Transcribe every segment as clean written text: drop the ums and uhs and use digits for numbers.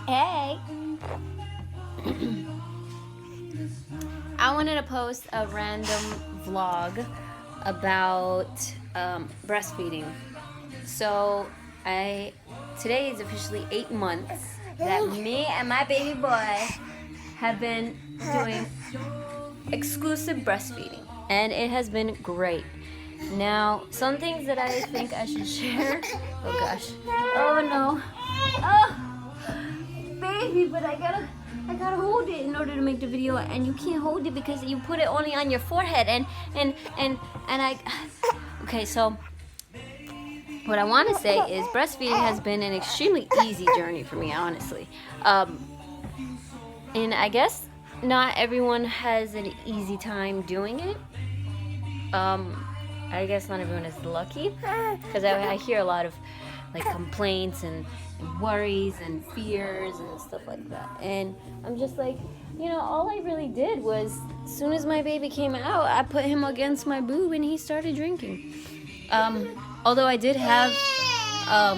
Hey! I wanted to post a random vlog about breastfeeding. So today is officially 8 months that me and my baby boy have been doing exclusive breastfeeding, and it has been great. Now, some things that I think I should share. Oh gosh. Oh no. Oh, baby, but I gotta hold it in order to make the video, and you can't hold it because you put it only on your forehead, and I. Okay, so what I want to say is breastfeeding has been an extremely easy journey for me, honestly. And I guess not everyone has an easy time doing it. I guess not everyone is lucky, because I hear a lot of like complaints and worries and fears and stuff like that. And I'm just like, all I really did was, as soon as my baby came out, I put him against my boob and he started drinking. Although I did have a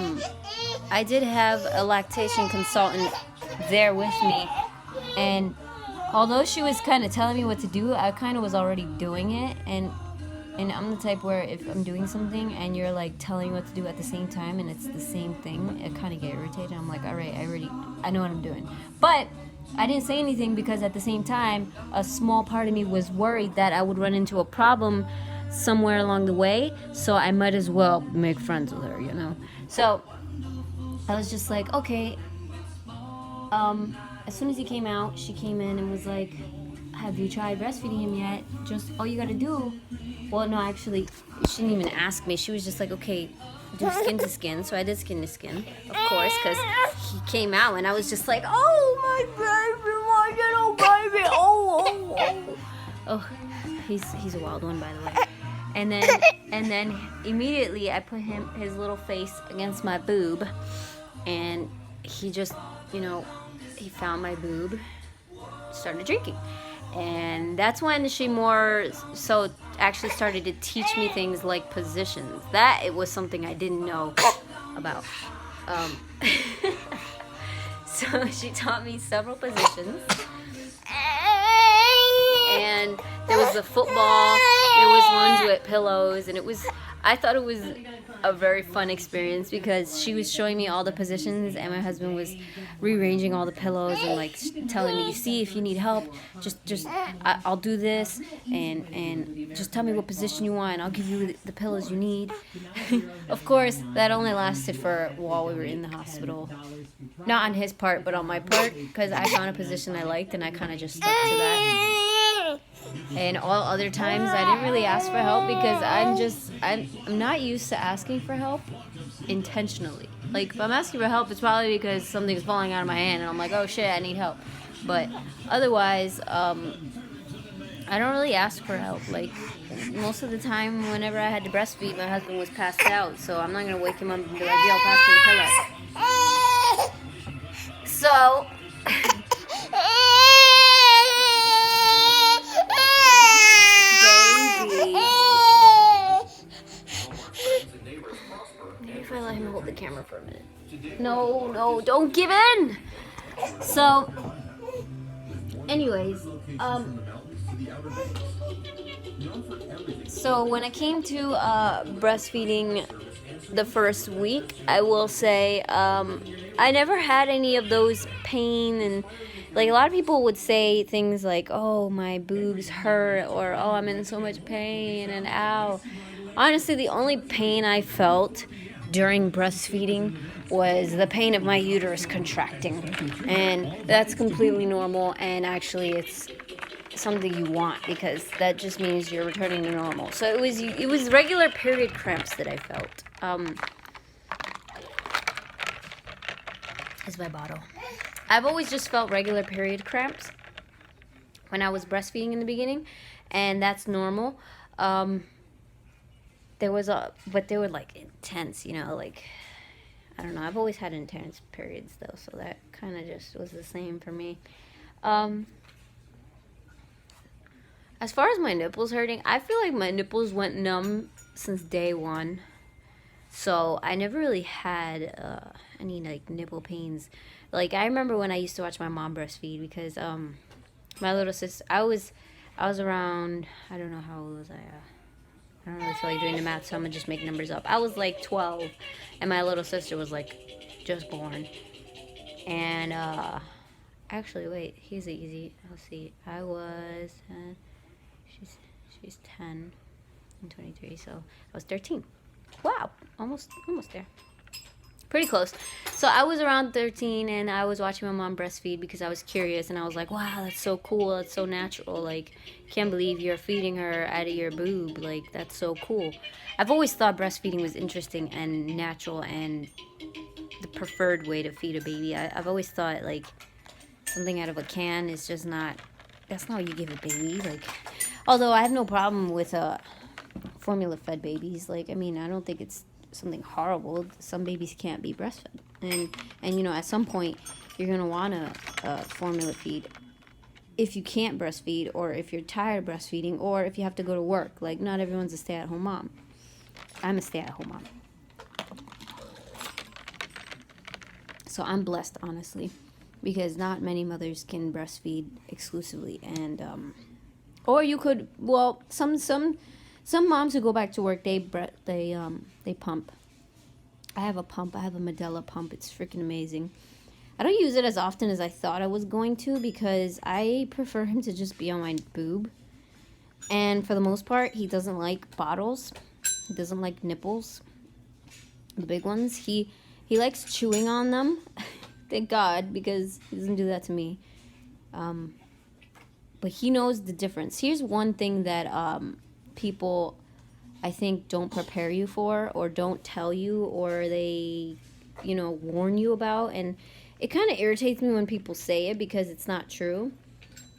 lactation consultant there with me, and although she was kind of telling me what to do, I kind of was already doing it, and I'm the type where if I'm doing something and you're like telling me what to do at the same time and it's the same thing, it kind of get irritated. I'm like, all right, I know what I'm doing. But I didn't say anything because at the same time, a small part of me was worried that I would run into a problem somewhere along the way, so I might as well make friends with her, So I was just like, okay. As soon as he came out, she came in and was like, have you tried breastfeeding him yet? Just all you gotta do. Well, no, actually, she didn't even ask me. She was just like, okay, do skin to skin. So I did skin to skin, of course, because he came out and I was just like, oh my baby, oh, he's a wild one, by the way. And then immediately I put his little face against my boob, and he just, he found my boob, started drinking. And that's when she actually started to teach me things like positions. That it was something I didn't know about. So she taught me several positions. And there was the football, there was ones with pillows, and I thought it was a very fun experience because she was showing me all the positions and my husband was rearranging all the pillows and like telling me, you see, if you need help, I'll do this, and just tell me what position you want and I'll give you the pillows you need. Of course, that only lasted for while we were in the hospital. Not on his part, but on my part, because I found a position I liked and I kind of just stuck to that. And all other times I didn't really ask for help because I'm not used to asking for help intentionally. Like, if I'm asking for help, it's probably because something's falling out of my hand and I'm like, oh shit, I need help. But otherwise, I don't really ask for help. Like, most of the time, whenever I had to breastfeed, my husband was passed out, so I'm not gonna wake him up and be like, yo, pass me the pillow. So maybe if I let him hold the camera for a minute. No, don't give in. So, anyways, so when it came to breastfeeding the first week, I will say I never had any of those pain, and like a lot of people would say things like, oh, my boobs hurt, or oh, I'm in so much pain, and ow. Honestly, the only pain I felt during breastfeeding was the pain of my uterus contracting, and that's completely normal, and actually it's something you want because that just means you're returning to normal. So it was regular period cramps that I felt. Is my bottle. I've always just felt regular period cramps when I was breastfeeding in the beginning, and that's normal. But they were like intense, like, I don't know. I've always had intense periods though, so that kind of just was the same for me. As far as my nipples hurting, I feel like my nipples went numb since day one. So I never really had any like nipple pains. Like I remember when I used to watch my mom breastfeed because my little sister, I was around, I don't know how old was I. I don't really feel like doing the math, so I'm gonna just make numbers up. I was like 12, and my little sister was like just born. And actually, wait, here's the easy. Let's see. I was 10. She's 10. I'm 23, so I was 13. Wow, almost there. Pretty close. So I was around 13, and I was watching my mom breastfeed because I was curious, and I was like, wow, that's so cool. That's so natural. Like, can't believe you're feeding her out of your boob. Like, that's so cool. I've always thought breastfeeding was interesting and natural and the preferred way to feed a baby. I've always thought, like, something out of a can is just not, that's not what you give a baby. Like, although I have no problem with formula fed babies. Like, I mean, I don't think it's something horrible. Some babies can't be breastfed, and you know, at some point you're gonna want to formula feed if you can't breastfeed, or if you're tired of breastfeeding, or if you have to go to work. Like, not everyone's a stay-at-home mom. I'm a stay-at-home mom, so I'm blessed, honestly, because not many mothers can breastfeed exclusively. And or you could, well, some moms who go back to work, they pump. I have a pump. I have a Medela pump. It's freaking amazing. I don't use it as often as I thought I was going to because I prefer him to just be on my boob. And for the most part, he doesn't like bottles. He doesn't like nipples, the big ones. He likes chewing on them. Thank God, because he doesn't do that to me. But he knows the difference. Here's one thing that people, I think, don't prepare you for, or don't tell you, or they, you know, warn you about. And it kind of irritates me when people say it because it's not true.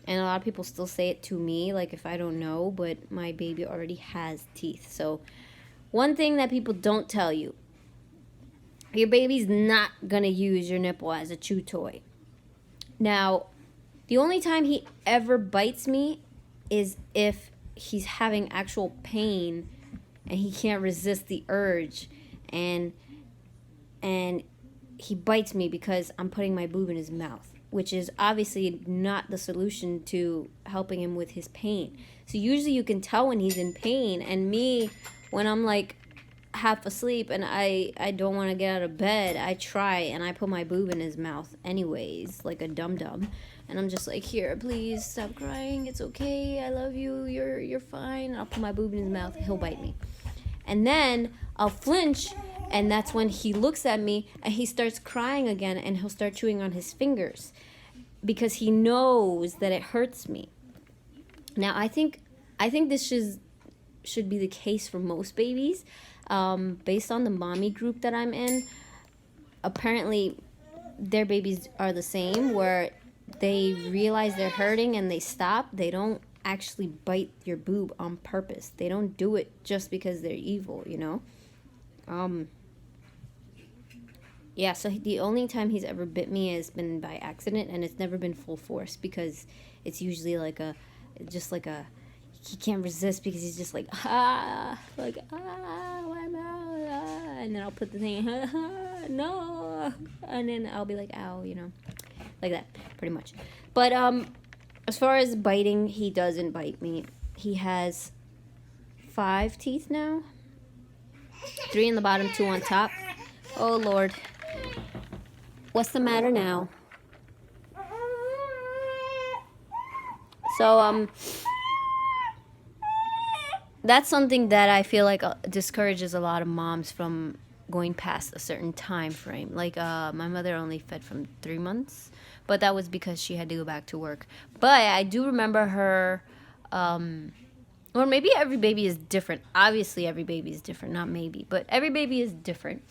And a lot of people still say it to me, like if I don't know, but my baby already has teeth. So one thing that people don't tell you, your baby's not going to use your nipple as a chew toy. Now, the only time he ever bites me is if he's having actual pain and he can't resist the urge, and he bites me because I'm putting my boob in his mouth, which is obviously not the solution to helping him with his pain. So usually you can tell when he's in pain, and me, when I'm like half asleep and I don't want to get out of bed, I try and I put my boob in his mouth anyways, like a dum-dum. And I'm just like, here, please stop crying. It's okay. I love you. You're fine. I'll put my boob in his mouth. He'll bite me. And then I'll flinch, and that's when he looks at me and he starts crying again, and he'll start chewing on his fingers because he knows that it hurts me. Now, I think this should be the case for most babies. Based on the mommy group that I'm in, apparently their babies are the same, where they realize they're hurting and they stop. They don't actually bite your boob on purpose. They don't do it just because they're evil, you know? Yeah, so the only time he's ever bit me has been by accident, and it's never been full force because it's usually like he can't resist because he's just like, why am I, and then I'll put the thing, no, and then I'll be like, ow, you know, like that, pretty much. But as far as biting, he doesn't bite me. He has 5 teeth now, 3 in the bottom, 2 on top. Oh Lord, what's the matter now? So that's something that I feel like discourages a lot of moms from going past a certain time frame. Like my mother only fed from 3 months, but that was because she had to go back to work. But I do remember her, or maybe every baby is different. Obviously every baby is different, not maybe, but every baby is different.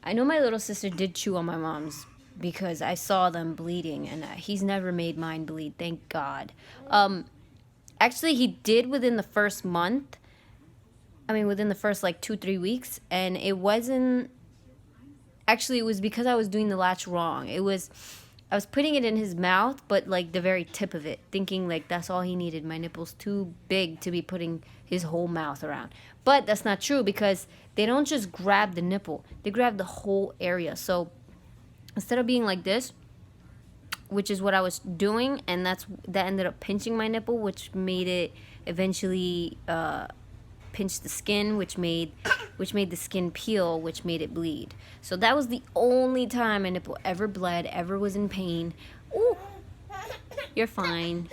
I know my little sister did chew on my mom's because I saw them bleeding, and he's never made mine bleed, thank God. Actually, he did within the first month. I mean, within the first like 2-3 weeks, and it wasn't. Actually, it was because I was doing the latch wrong. I was putting it in his mouth, but like the very tip of it, thinking like that's all he needed. My nipple's too big to be putting his whole mouth around. But that's not true, because they don't just grab the nipple, they grab the whole area. So instead of being like this, which is what I was doing, and that ended up pinching my nipple, which made it eventually pinch the skin, which made the skin peel, which made it bleed. So that was the only time my nipple ever bled, ever was in pain. Ooh, you're fine.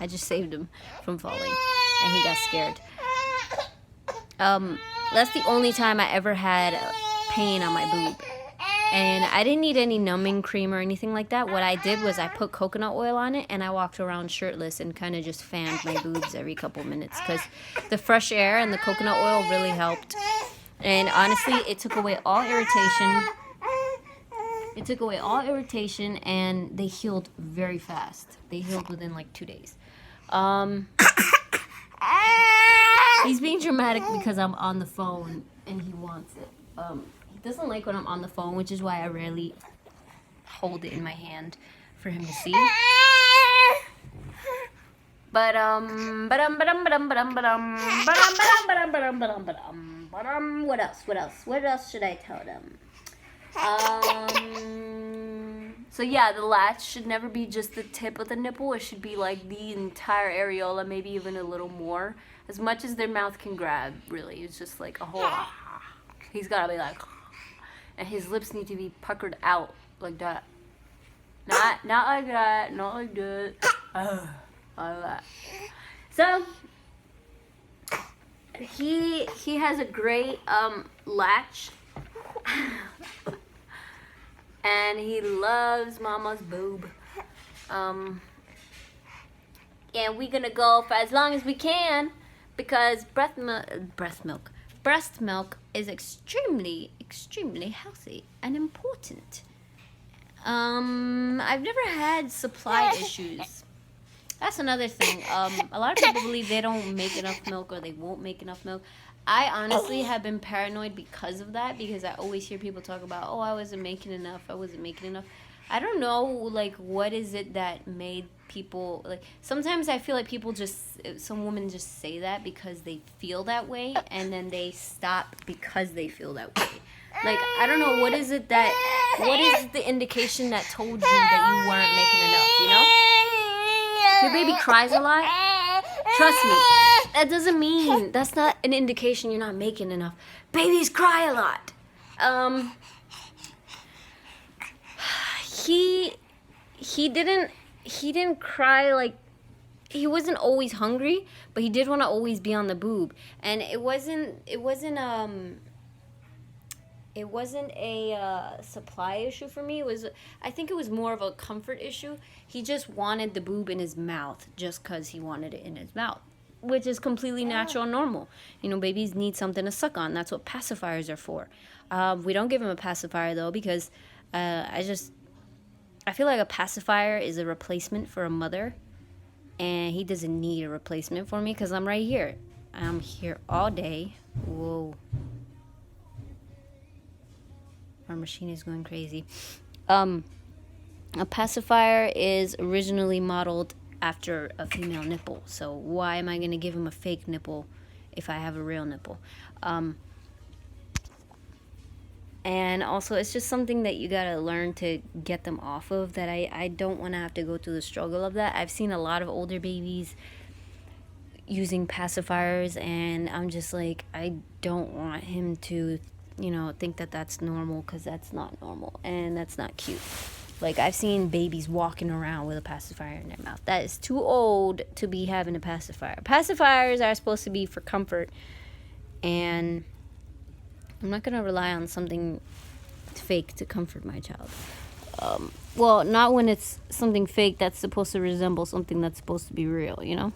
I just saved him from falling, and he got scared. That's the only time I ever had pain on my boob. And I didn't need any numbing cream or anything like that. What I did was I put coconut oil on it, and I walked around shirtless and kind of just fanned my boobs every couple minutes, because the fresh air and the coconut oil really helped. And honestly, it took away all irritation. It took away all irritation, and they healed very fast. They healed within like 2 days. He's being dramatic because I'm on the phone and he wants it. He doesn't like when I'm on the phone, which is why I rarely hold it in my hand for him to see. What else should I tell them? So yeah, the latch should never be just the tip of the nipple. It should be like the entire areola, maybe even a little more. As much as their mouth can grab, really. It's just like a whole... He's gotta be like... And his lips need to be puckered out like that. Not like that, not like that. Like that. So, he has a great latch. And he loves mama's boob. And we're gonna go for as long as we can, because breast milk is extremely healthy and important. I've never had supply issues. That's another thing. A lot of people believe they don't make enough milk, or they won't make enough milk. I honestly have been paranoid because of that, because I always hear people talk about, oh, I wasn't making enough. I don't know, like, what is it that made people, like, sometimes I feel like some women just say that because they feel that way, and then they stop because they feel that way. Like, I don't know, what is the indication that told you that you weren't making enough, you know? If your baby cries a lot, trust me, that doesn't mean, that's not an indication you're not making enough. Babies cry a lot. He didn't cry, like, he wasn't always hungry, but he did want to always be on the boob. And it wasn't a supply issue for me. I think it was more of a comfort issue. He just wanted the boob in his mouth just because he wanted it in his mouth, which is completely natural and normal. You know, babies need something to suck on. That's what pacifiers are for. We don't give him a pacifier, though, because I feel like a pacifier is a replacement for a mother, and he doesn't need a replacement for me because I'm right here. I'm here all day. Whoa. Our machine is going crazy. A pacifier is originally modeled after a female nipple, so why am I going to give him a fake nipple if I have a real nipple? And also, it's just something that you gotta learn to get them off of, that I don't want to have to go through the struggle of that. I've seen a lot of older babies using pacifiers, and I'm just like, I don't want him to, think that that's normal, because that's not normal, and that's not cute. Like, I've seen babies walking around with a pacifier in their mouth. That is too old to be having a pacifier. Pacifiers are supposed to be for comfort, and I'm not going to rely on something fake to comfort my child. Well, not when it's something fake that's supposed to resemble something that's supposed to be real, you know?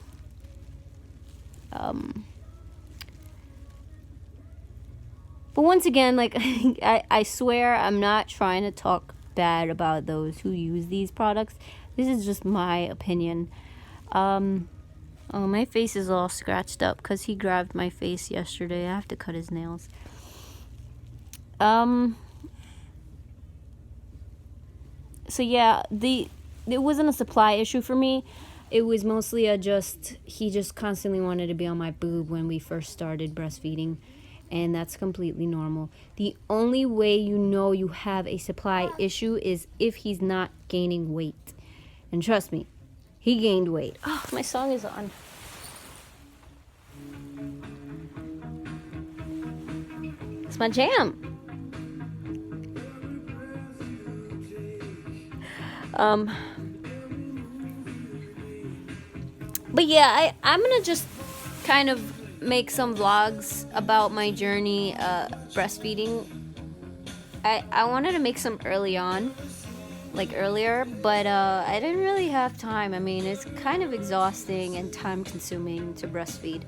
But once again, like, I swear I'm not trying to talk bad about those who use these products. This is just my opinion. Oh, my face is all scratched up because he grabbed my face yesterday. I have to cut his nails. So yeah, it wasn't a supply issue for me. it was mostly he just constantly wanted to be on my boob when we first started breastfeeding, and that's completely normal. The only way you know you have a supply issue is if he's not gaining weight. And trust me, he gained weight. Oh, my song is on. It's my jam. But yeah, I'm gonna just kind of make some vlogs about my journey breastfeeding. I wanted to make some earlier, but I didn't really have time. I mean, it's kind of exhausting and time consuming to breastfeed,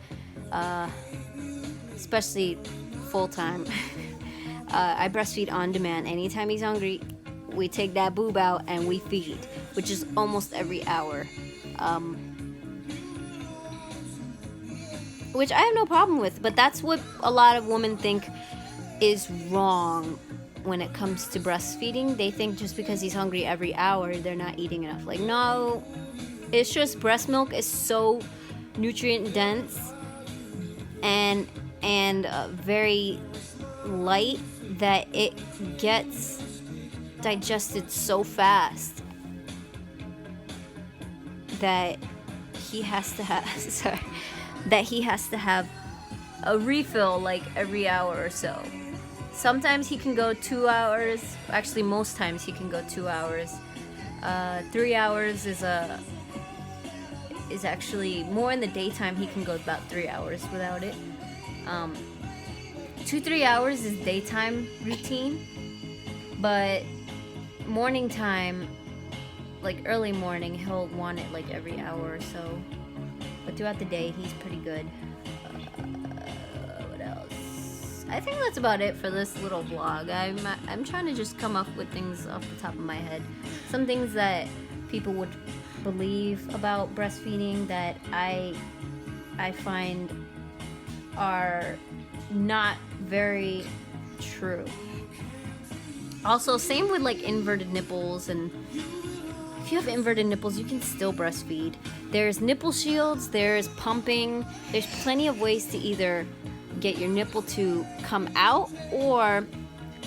especially full time. I breastfeed on demand. Anytime he's hungry, we take that boob out and we feed, which is almost every hour. Which I have no problem with, but that's what a lot of women think is wrong when it comes to breastfeeding. They think just because he's hungry every hour, they're not eating enough. Like, no, it's just breast milk is so nutrient dense and very light that it gets digested so fast that he has to have a refill like every hour or so. Sometimes he can go 2 hours. Actually, most times he can go 2 hours. 3 hours is actually more in the daytime. He can go about 3 hours without it. 2-3 hours is daytime routine, but morning time, like early morning, he'll want it like every hour or so. But throughout the day, he's pretty good. What else? I think that's about it for this little vlog. I'm trying to just come up with things off the top of my head. Some things that people would believe about breastfeeding that I find are not very true. Also, same with like inverted nipples, and if you have inverted nipples, you can still breastfeed. There's nipple shields, there's pumping, there's plenty of ways to either get your nipple to come out or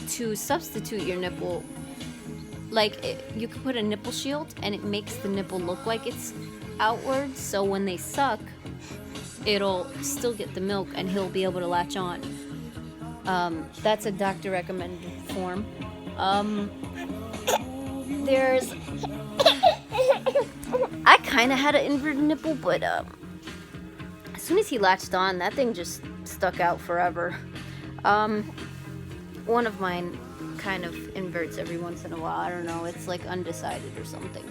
to substitute your nipple. Like, you could put a nipple shield and it makes the nipple look like it's outward, so when they suck, it'll still get the milk and he'll be able to latch on. That's a doctor recommended form. There's I kind of had an inverted nipple, but as soon as he latched on, that thing just stuck out forever. One of mine kind of inverts every once in a while. I don't know, it's like undecided or something.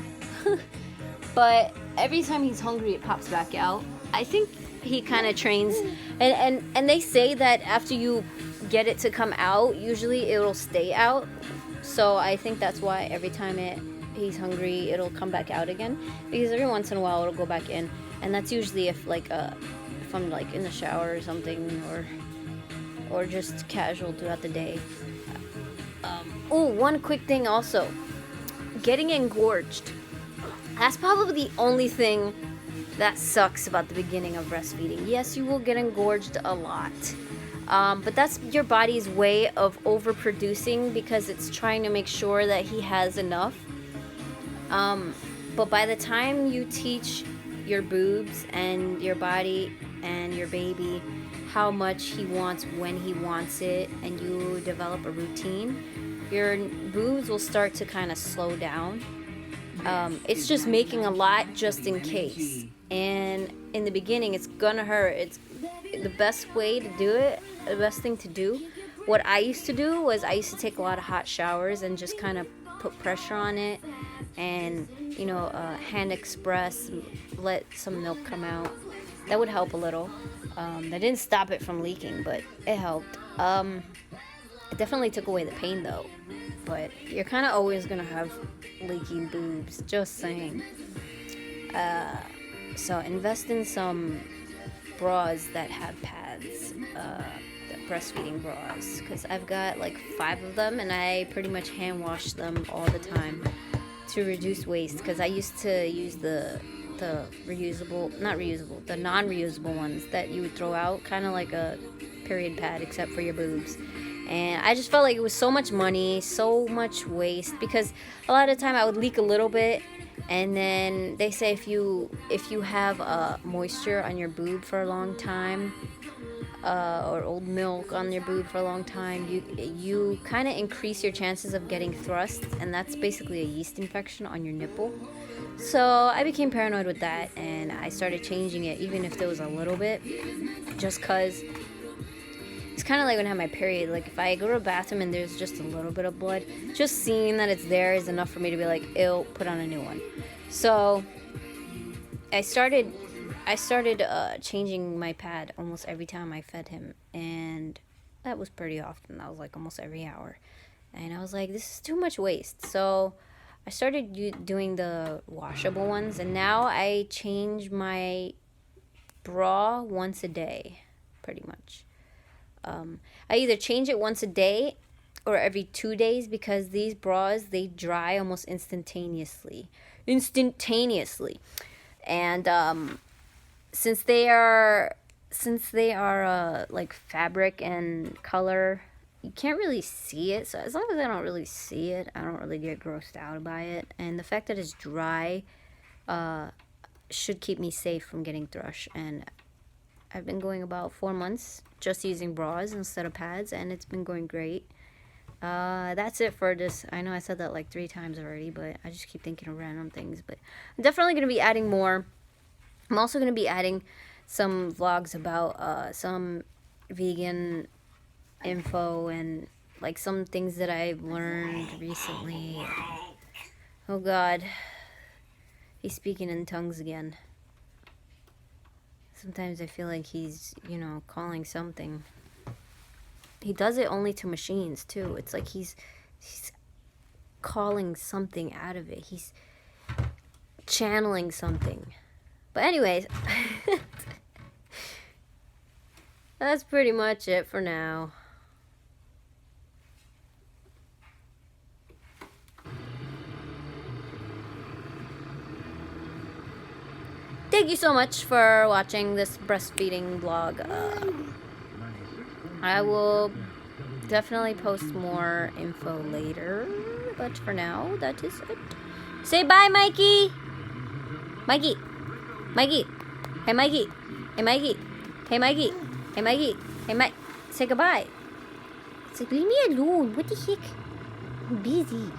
But every time he's hungry, it pops back out. I think he kind of trains, and they say that after you get it to come out, usually it'll stay out. So I think that's why every time he's hungry, it'll come back out again, because every once in a while it'll go back in, and that's usually if I'm like in the shower or something, or just casual throughout the day. One quick thing also, getting engorged. That's probably the only thing that sucks about the beginning of breastfeeding. Yes, you will get engorged a lot. But that's your body's way of overproducing because it's trying to make sure that he has enough. But by the time you teach your boobs and your body and your baby how much he wants when he wants it, and you develop a routine, your boobs will start to kind of slow down. It's just making a lot just in case. And in the beginning, it's gonna hurt. It's the best way to do it, the best thing to do. What I used to do was I used to take a lot of hot showers and just kind of put pressure on it and, hand express, let some milk come out. That would help a little. That didn't stop it from leaking, but it helped. It definitely took away the pain though. But you're kind of always gonna have leaking boobs, just saying. So invest in some bras that have pads, the breastfeeding bras, because I've got like 5 of them, and I pretty much hand wash them all the time to reduce waste, because I used to use the the the non-reusable ones that you would throw out, kind of like a period pad except for your boobs. And I just felt like it was so much money, so much waste, because a lot of the time I would leak a little bit, and then they say if you have moisture on your boob for a long time, or old milk on your boob for a long time, you kind of increase your chances of getting thrust, and that's basically a yeast infection on your nipple. So I became paranoid with that, and I started changing it, even if there was a little bit, just cause it's kind of like when I have my period. Like if I go to a bathroom and there's just a little bit of blood, just seeing that it's there is enough for me to be like, ew, put on a new one. So I started changing my pad almost every time I fed him, and that was pretty often. That was like almost every hour, and I was like, this is too much waste. So I started doing the washable ones, and now I change my bra once a day, pretty much. I either change it once a day or every 2 days, because these bras, they dry almost instantaneously. And since they are like fabric and color, you can't really see it. So as long as I don't really see it, I don't really get grossed out by it. And the fact that it's dry should keep me safe from getting thrush. And I've been going about 4 months just using bras instead of pads, and it's been going great. That's it for this. I know I said that like 3 times already, but I just keep thinking of random things. But I'm definitely going to be adding more. I'm also going to be adding some vlogs about some vegan info and like some things that I've learned recently. Oh God, he's speaking in tongues again. Sometimes I feel like he's, calling something. He does it only to machines too. It's like he's calling something out of it. He's channeling something. But anyways, that's pretty much it for now. Thank you so much for watching this breastfeeding vlog. I will definitely post more info later, but for now, that is it. Say bye, Mikey! Mikey! Mikey! Hey, Mikey! Hey, Mikey! Hey, Mikey! Hey, Mikey! Hey, Mike! Say goodbye! It's like, leave me alone! What the heck? I'm busy.